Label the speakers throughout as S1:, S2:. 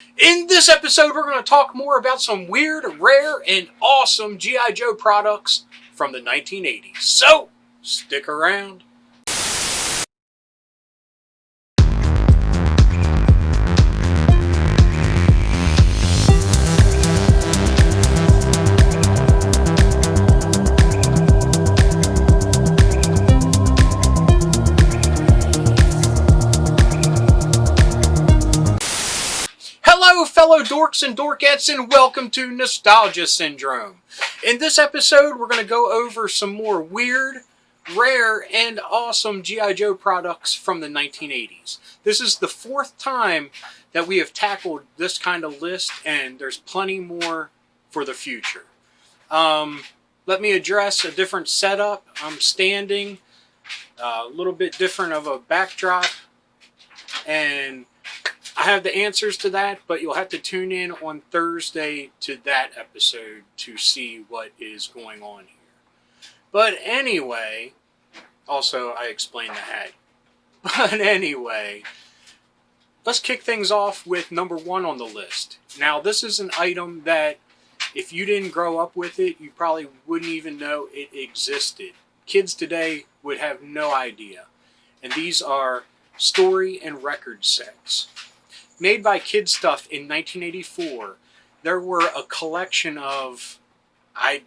S1: In this episode, we're going to talk more about some weird, rare, and awesome G.I. Joe products from the 1980s. So, stick around. Hello, fellow dorks and dorkettes, and welcome to Nostalgia Syndrome. In this episode, we're going to go over some more weird, rare, and awesome G.I. Joe products from the 1980s. This is the fourth time that we have tackled this kind of list, and there's plenty more for the future. Let me address a different setup. I'm standing, a little bit different of a backdrop, and I have the answers to that, but you'll have to tune in on Thursday to that episode to see what is going on here. But anyway, also I explained the hat. But anyway, let's kick things off with number one on the list. Now, this is an item that if you didn't grow up with it, you probably wouldn't even know it existed. Kids today would have no idea. And these are story and record sets. Made by Kid Stuff in 1984, there were a collection of, I'm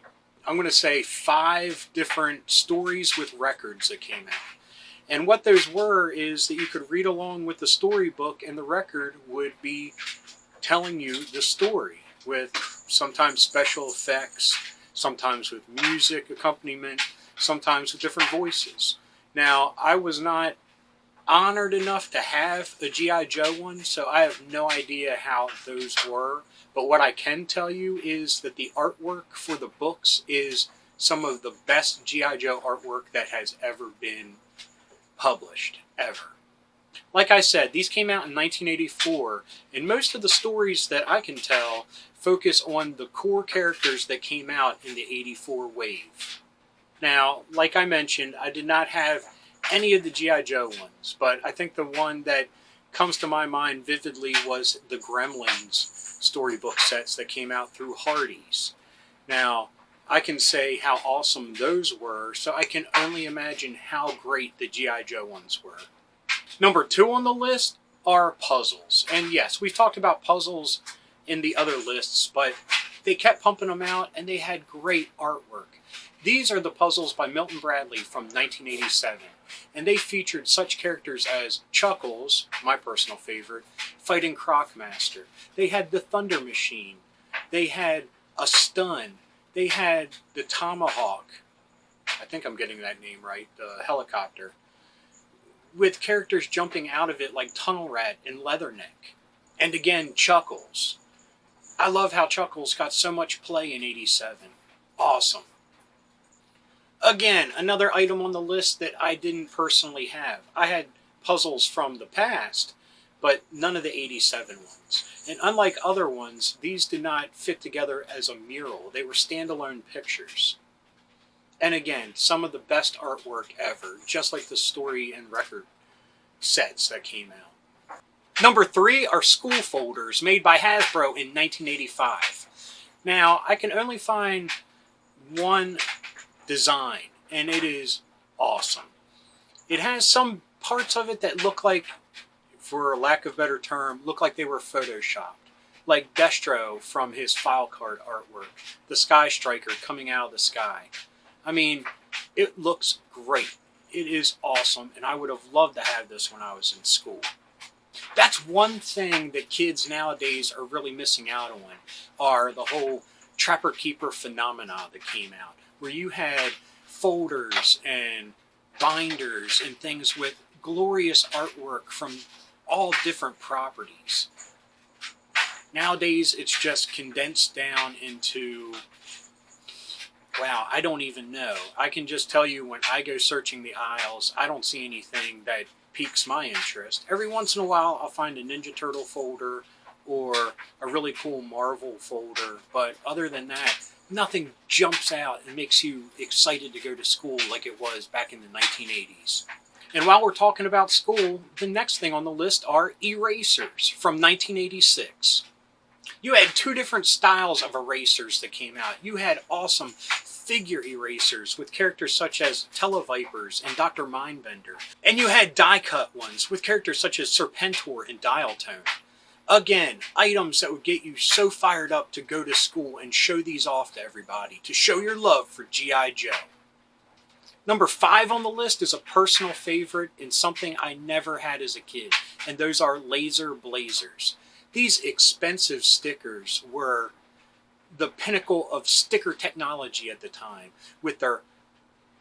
S1: going to say 5 different stories with records that came out. And what those were is that you could read along with the storybook, and the record would be telling you the story with sometimes special effects, sometimes with music accompaniment, sometimes with different voices. Now, I was not honored enough to have a G.I. Joe one, so I have no idea how those were. But what I can tell you is that the artwork for the books is some of the best G.I. Joe artwork that has ever been published, ever. Like I said, these came out in 1984, and most of the stories that I can tell focus on the core characters that came out in the 84 wave. Now, like I mentioned, I did not have any of the G.I. Joe ones, but I think the one that comes to my mind vividly was the Gremlins storybook sets that came out through Hardee's. Now, I can say how awesome those were, so I can only imagine how great the G.I. Joe ones were. Number 2 on the list are puzzles. And yes, we've talked about puzzles in the other lists, but they kept pumping them out, and they had great artwork. These are the puzzles by Milton Bradley from 1987, and they featured such characters as Chuckles, my personal favorite, fighting Crocmaster. They had the Thunder Machine. They had a Stun. They had the Tomahawk. I think I'm getting that name right, the helicopter. With characters jumping out of it like Tunnel Rat and Leatherneck. And again, Chuckles. I love how Chuckles got so much play in 87. Awesome. Again, another item on the list that I didn't personally have. I had puzzles from the past, but none of the 87 ones. And unlike other ones, these did not fit together as a mural. They were standalone pictures. And again, some of the best artwork ever, just like the story and record sets that came out. Number 3 are school folders made by Hasbro in 1985. Now, I can only find one design, and it is awesome. It has some parts of it that look like, for lack of a better term, look like they were photoshopped. Like Destro from his file card artwork, the Sky Striker coming out of the sky. I mean, it looks great. It is awesome, and I would have loved to have this when I was in school. That's one thing that kids nowadays are really missing out on, are the whole Trapper Keeper phenomena that came out, where you had folders and binders and things with glorious artwork from all different properties. Nowadays, it's just condensed down into, wow, I don't even know. I can just tell you when I go searching the aisles, I don't see anything that piques my interest. Every once in a while, I'll find a Ninja Turtle folder or a really cool Marvel folder, but other than that, nothing jumps out and makes you excited to go to school like it was back in the 1980s. And while we're talking about school, the next thing on the list are erasers from 1986. You had two different styles of erasers that came out. You had awesome figure erasers with characters such as Televipers and Dr. Mindbender. And you had die-cut ones with characters such as Serpentor and Dialtone. Again, items that would get you so fired up to go to school and show these off to everybody, to show your love for G.I. Joe. Number 5 on the list is a personal favorite and something I never had as a kid, and those are laser blazers. These expensive stickers were the pinnacle of sticker technology at the time, with their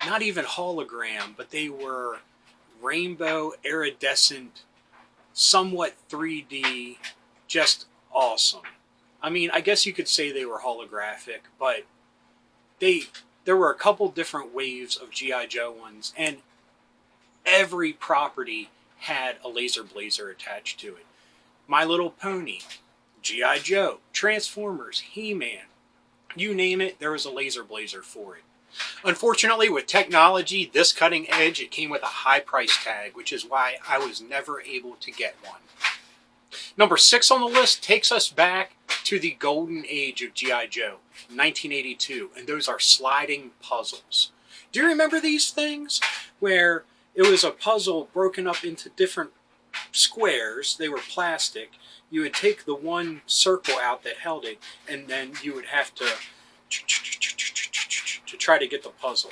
S1: not even hologram, but they were rainbow, iridescent, somewhat 3D, just awesome. I mean, I guess you could say they were holographic, but there were a couple different waves of G.I. Joe ones, and every property had a laser blazer attached to it. My Little Pony, G.I. Joe, Transformers, He-Man, you name it, there was a laser blazer for it. Unfortunately, with technology this cutting edge, it came with a high price tag, which is why I was never able to get one. Number 6 on the list takes us back to the golden age of G.I. Joe, 1982, and those are sliding puzzles. Do you remember these things? Where it was a puzzle broken up into different squares. They were plastic. You would take the one circle out that held it, and then you would have to try to get the puzzle.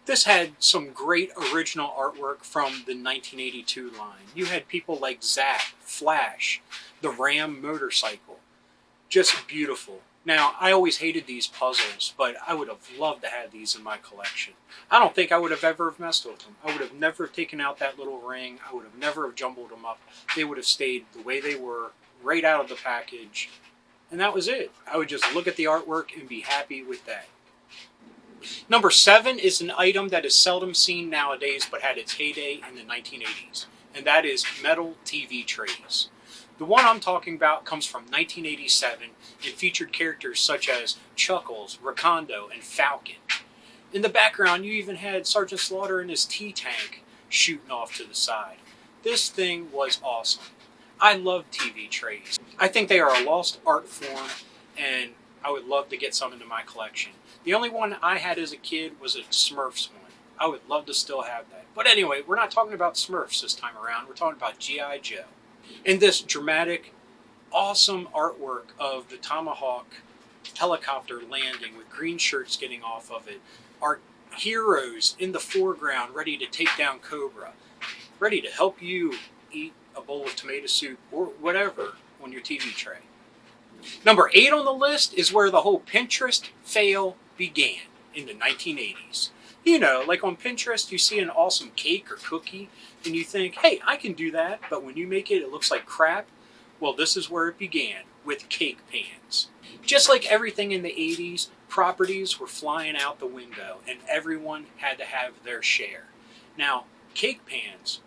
S1: This had some great original artwork from the 1982 line. You had people like Zap, Flash, the Ram motorcycle. Just beautiful. Now, I always hated these puzzles, but I would have loved to have these in my collection. I don't think I would have ever messed with them. I would have never taken out that little ring. I would have never have jumbled them up. They would have stayed the way they were, right out of the package. And that was it. I would just look at the artwork and be happy with that. Number 7 is an item that is seldom seen nowadays, but had its heyday in the 1980s. And that is metal TV trays. The one I'm talking about comes from 1987 and featured characters such as Chuckles, Rakondo, and Falcon. In the background, you even had Sergeant Slaughter and his T-Tank shooting off to the side. This thing was awesome. I love TV trays. I think they are a lost art form, and I would love to get some into my collection. The only one I had as a kid was a Smurfs one. I would love to still have that. But anyway, we're not talking about Smurfs this time around. We're talking about G.I. Joe. In this dramatic, awesome artwork of the Tomahawk helicopter landing with green shirts getting off of it, are heroes in the foreground ready to take down Cobra, ready to help you eat a bowl of tomato soup or whatever on your TV tray. Number 8 on the list is where the whole Pinterest fail began in the 1980s. You know, like on Pinterest, you see an awesome cake or cookie, and you think, hey, I can do that, but when you make it, it looks like crap. Well, this is where it began, with cake pans. Just like everything in the 80s, properties were flying out the window, and everyone had to have their share. Now, cake pans,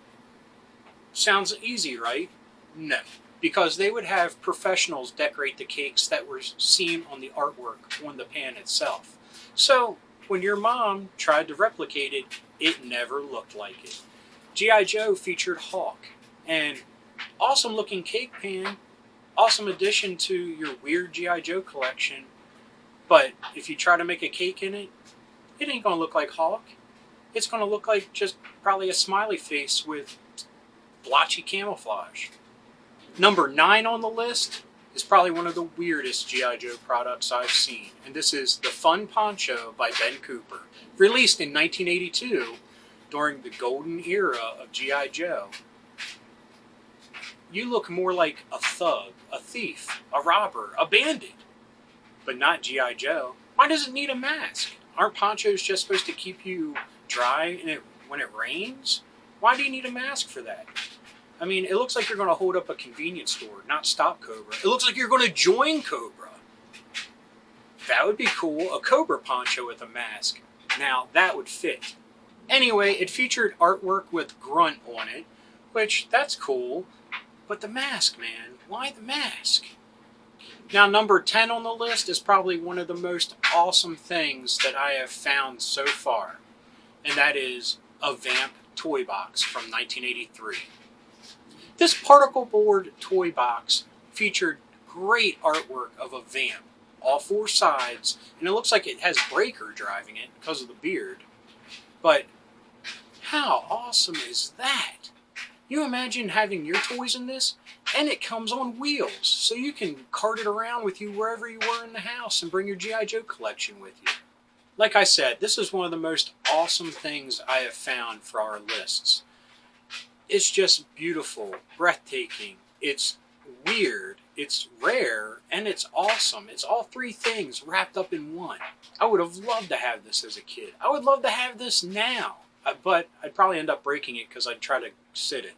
S1: sounds easy, right? No, because they would have professionals decorate the cakes that were seen on the artwork on the pan itself. So, when your mom tried to replicate it, it never looked like it. G.I. Joe featured Hawk, and awesome looking cake pan, awesome addition to your weird G.I. Joe collection, but if you try to make a cake in it, it ain't going to look like Hawk. It's going to look like just probably a smiley face with blotchy camouflage. Number 9 on the list is probably one of the weirdest G.I. Joe products I've seen, and this is the Fun Poncho by Ben Cooper. Released in 1982 during the golden era of G.I. Joe. You look more like a thug, a thief, a robber, a bandit, but not G.I. Joe. Why does it need a mask? Aren't ponchos just supposed to keep you dry when it rains? Why do you need a mask for that? I mean, it looks like you're going to hold up a convenience store, not stop Cobra. It looks like you're going to join Cobra. That would be cool, a Cobra poncho with a mask. Now, that would fit. Anyway, it featured artwork with Grunt on it, which, that's cool. But the mask, man, why the mask? Now, number 10 on the list is probably one of the most awesome things that I have found so far, and that is a Vamp toy box from 1983. This particle board toy box featured great artwork of a vamp, all four sides, and it looks like it has Breaker driving it because of the beard. But how awesome is that? You imagine having your toys in this, and it comes on wheels, so you can cart it around with you wherever you were in the house and bring your G.I. Joe collection with you. Like I said, this is one of the most awesome things I have found for our lists. It's just beautiful, breathtaking, it's weird, it's rare, and it's awesome. It's all three things wrapped up in one. I would have loved to have this as a kid. I would love to have this now, but I'd probably end up breaking it because I'd try to sit in it.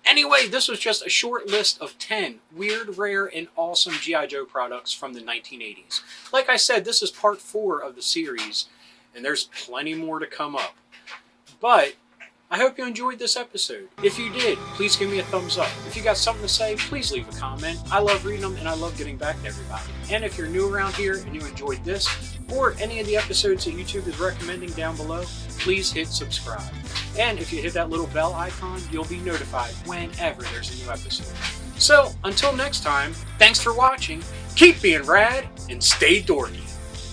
S1: Anyway, this was just a short list of 10 weird, rare, and awesome G.I. Joe products from the 1980s. Like I said, this is part 4 of the series, and there's plenty more to come up. But I hope you enjoyed this episode. If you did, please give me a thumbs up. If you got something to say, please leave a comment. I love reading them, and I love getting back to everybody. And if you're new around here and you enjoyed this, or any of the episodes that YouTube is recommending down below, please hit subscribe. And if you hit that little bell icon, you'll be notified whenever there's a new episode. So, until next time, thanks for watching, keep being rad, and stay dorky.